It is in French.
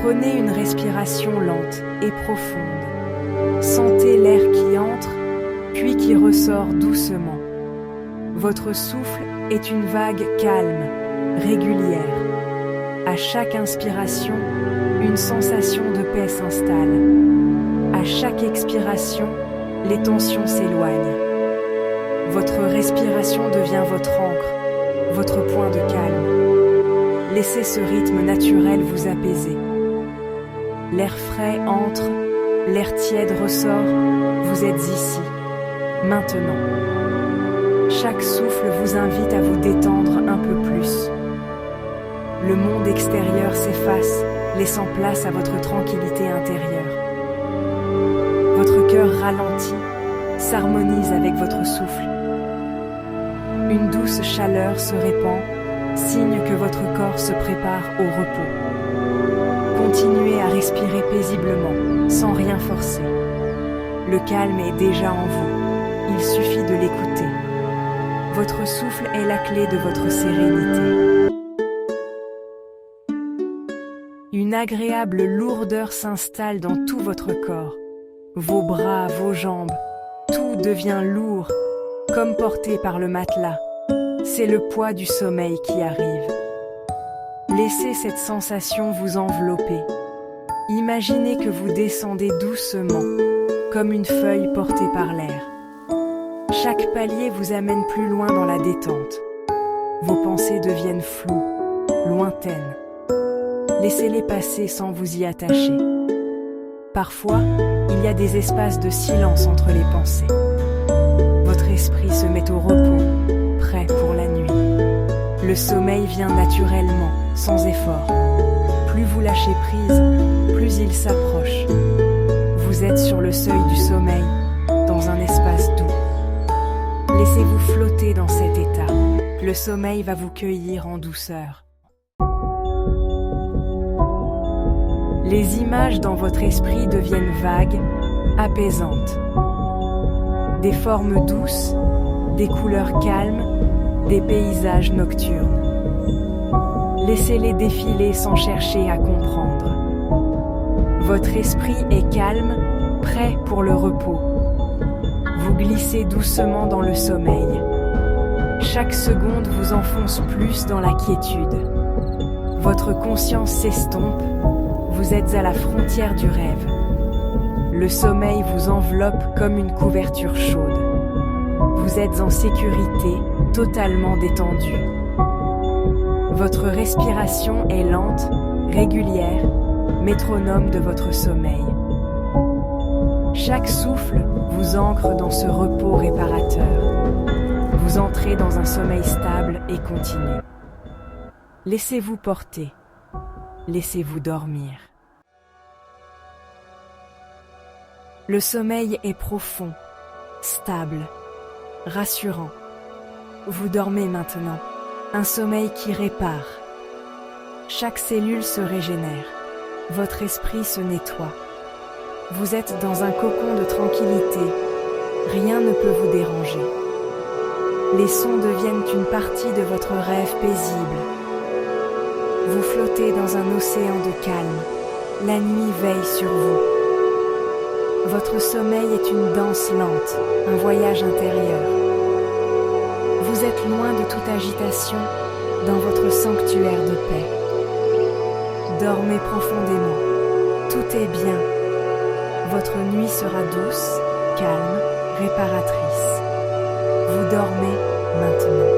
Prenez une respiration lente et profonde. Sentez l'air qui entre, puis qui ressort doucement. Votre souffle est une vague calme, régulière. À chaque inspiration, une sensation de paix s'installe. À chaque expiration, les tensions s'éloignent. Votre respiration devient votre ancre, votre point de calme. Laissez ce rythme naturel vous apaiser. L'air frais entre, l'air tiède ressort, vous êtes ici, maintenant. Chaque souffle vous invite à vous détendre un peu plus. Le monde extérieur s'efface, laissant place à votre tranquillité intérieure. Votre cœur ralentit, s'harmonise avec votre souffle. Une douce chaleur se répand, signe que votre corps se prépare au repos. Continuez à respirer paisiblement, sans rien forcer. Le calme est déjà en vous, il suffit de l'écouter. Votre souffle est la clé de votre sérénité. Une agréable lourdeur s'installe dans tout votre corps. Vos bras, vos jambes, tout devient lourd, comme porté par le matelas. C'est le poids du sommeil qui arrive. Laissez cette sensation vous envelopper. Imaginez que vous descendez doucement, comme une feuille portée par l'air. Chaque palier vous amène plus loin dans la détente. Vos pensées deviennent floues, lointaines. Laissez-les passer sans vous y attacher. Parfois, il y a des espaces de silence entre les pensées. Votre esprit se met au repos, prêt pour la nuit. Le sommeil vient naturellement, sans effort. Plus vous lâchez prise, plus il s'approche. Vous êtes sur le seuil du sommeil, dans un espace doux. Laissez-vous flotter dans cet état. Le sommeil va vous cueillir en douceur. Les images dans votre esprit deviennent vagues, apaisantes. Des formes douces, des couleurs calmes, des paysages nocturnes. Laissez-les défiler sans chercher à comprendre. Votre esprit est calme, prêt pour le repos. Vous glissez doucement dans le sommeil. Chaque seconde vous enfonce plus dans la quiétude. Votre conscience s'estompe, vous êtes à la frontière du rêve. Le sommeil vous enveloppe comme une couverture chaude. Vous êtes en sécurité, totalement détendu. Votre respiration est lente, régulière, métronome de votre sommeil. Chaque souffle vous ancre dans ce repos réparateur. Vous entrez dans un sommeil stable et continu. Laissez-vous porter. Laissez-vous dormir. Le sommeil est profond, stable, rassurant. Vous dormez maintenant, un sommeil qui répare. Chaque cellule se régénère, votre esprit se nettoie. Vous êtes dans un cocon de tranquillité, rien ne peut vous déranger. Les sons deviennent une partie de votre rêve paisible. Vous flottez dans un océan de calme, la nuit veille sur vous. Votre sommeil est une danse lente, un voyage intérieur. Vous êtes loin de toute agitation, dans votre sanctuaire de paix. Dormez profondément, tout est bien. Votre nuit sera douce, calme, réparatrice. Vous dormez maintenant.